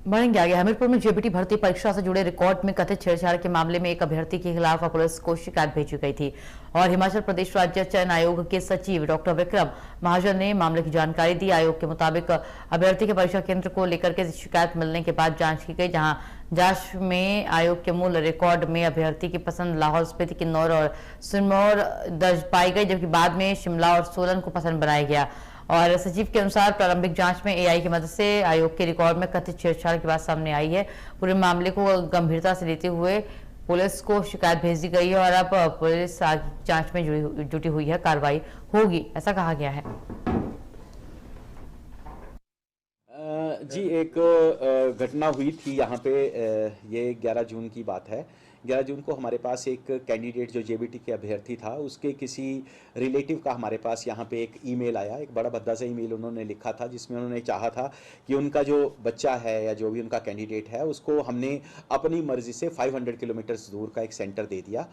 बढ़ेंगे आगे। हमीरपुर में जेबीटी भर्ती परीक्षा से जुड़े रिकॉर्ड में कथित छेड़छाड़ के मामले में एक अभ्यर्थी के खिलाफ पुलिस को शिकायत भेजी गई थी और हिमाचल प्रदेश राज्य चयन आयोग के सचिव डॉक्टर विक्रम महाजन ने मामले की जानकारी दी। आयोग के मुताबिक अभ्यर्थी के परीक्षा केंद्र को लेकर के शिकायत मिलने के बाद जांच की गई, जहां जांच में आयोग के मूल रिकॉर्ड में अभ्यर्थी की पसंद लाहौल स्पीति, किन्नौर और सिरमौर दर्ज पाई गई, जबकि बाद में शिमला और सोलन को पसंद बनाया गया। और सचिव के अनुसार प्रारंभिक जांच में एआई की मदद से आयोग के रिकॉर्ड में कथित छेड़छाड़ की बात सामने आई है। पूरे मामले को गंभीरता से लेते हुए पुलिस को शिकायत भेजी गई है और अब पुलिस जांच में जुटी हुई है, कार्रवाई होगी, ऐसा कहा गया है। जी, एक घटना हुई थी यहाँ पे, ये 11 जून की बात है। 11 जून को हमारे पास एक कैंडिडेट जो जेबीटी के अभ्यर्थी था, उसके किसी रिलेटिव का हमारे पास यहाँ पे एक ईमेल आया, एक बड़ा भद्दा सा ईमेल उन्होंने लिखा था, जिसमें उन्होंने चाहा था कि उनका जो बच्चा है या जो भी उनका कैंडिडेट है, उसको हमने अपनी मर्जी से 500 किलोमीटर दूर का एक सेंटर दे दिया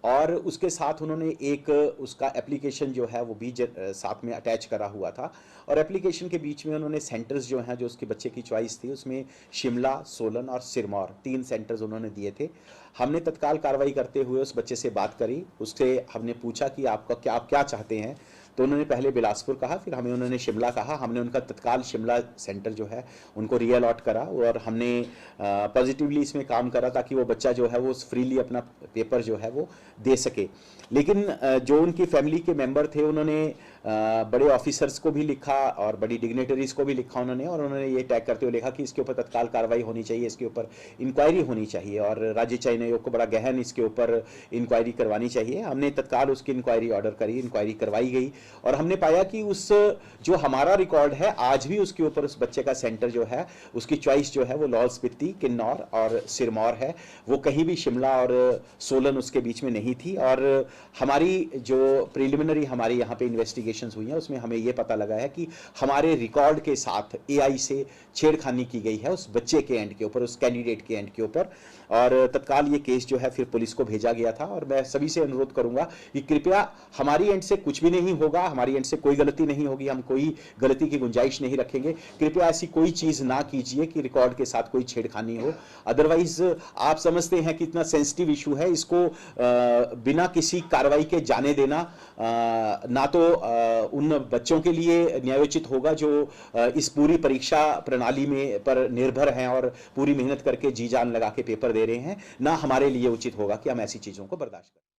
और उसके साथ उन्होंने एक उसका एप्लीकेशन जो है वो भी साथ में अटैच करा हुआ था और एप्लीकेशन के बीच में उन्होंने सेंटर्स जो हैं, जो उसके बच्चे की चॉइस थी, उसमें शिमला, सोलन और सिरमौर 3 सेंटर्स उन्होंने दिए थे। हमने तत्काल कार्रवाई करते हुए उस बच्चे से बात करी, उससे हमने पूछा कि आप क्या चाहते हैं, तो उन्होंने पहले बिलासपुर कहा, फिर हमें उन्होंने शिमला कहा। हमने उनका तत्काल शिमला सेंटर जो है उनको रीअलॉट करा और हमने पॉजिटिवली इसमें काम करा ताकि वो बच्चा जो है वो फ्रीली अपना पेपर जो है वो दे सके। लेकिन जो उनकी फैमिली के मेंबर थे, उन्होंने बड़े ऑफिसर्स को भी लिखा और बड़ी डिग्नेटरीज को भी लिखा उन्होंने ये टैग करते हुए लिखा कि इसके ऊपर तत्काल कार्रवाई होनी चाहिए, इसके ऊपर इंक्वायरी होनी चाहिए और राज्य चयन आयोग को बड़ा गहन इसके ऊपर इंक्वायरी करवानी चाहिए। हमने तत्काल उसकी इंक्वायरी ऑर्डर करी, इंक्वायरी करवाई गई और हमने पाया कि उस जो हमारा रिकॉर्ड है आज भी उसके ऊपर उस बच्चे का सेंटर जो है, उसकी चॉइस जो है वो लाहौल स्पीति, किन्नौर और सिरमौर है, वो कहीं भी शिमला और सोलन उसके बीच में नहीं थी। और हमारी जो प्रिलिमिनरी हमारी यहाँ पे इन्वेस्टिगेशंस हुई हैं, उसमें हमें ये पता लगा है कि हमारे रिकॉर्ड के साथ एआई से छेड़खानी की गई है उस बच्चे के एंड के ऊपर, उस कैंडिडेट के एंड के ऊपर और तत्काल ये केस जो है फिर पुलिस को भेजा गया था। और मैं सभी से अनुरोध करूंगा कि कृपया, हमारी एंड से कुछ भी नहीं होगा, हमारी एंड से कोई गलती नहीं होगी, हम कोई गलती की गुंजाइश नहीं रखेंगे। कृपया ऐसी कोई चीज ना कीजिए कि रिकॉर्ड के साथ कोई छेड़खानी हो। अदरवाइज आप समझते हैं कि इतना सेंसिटिव इशू है, इसको बिना किसी कार्रवाई के जाने देना ना तो उन बच्चों के लिए न्यायोचित होगा जो इस पूरी परीक्षा प्रणाली में पर निर्भर हैं और पूरी मेहनत करके जी जान लगा के पेपर दे रहे हैं, ना हमारे लिए उचित होगा कि हम ऐसी चीजों को बर्दाश्त करें।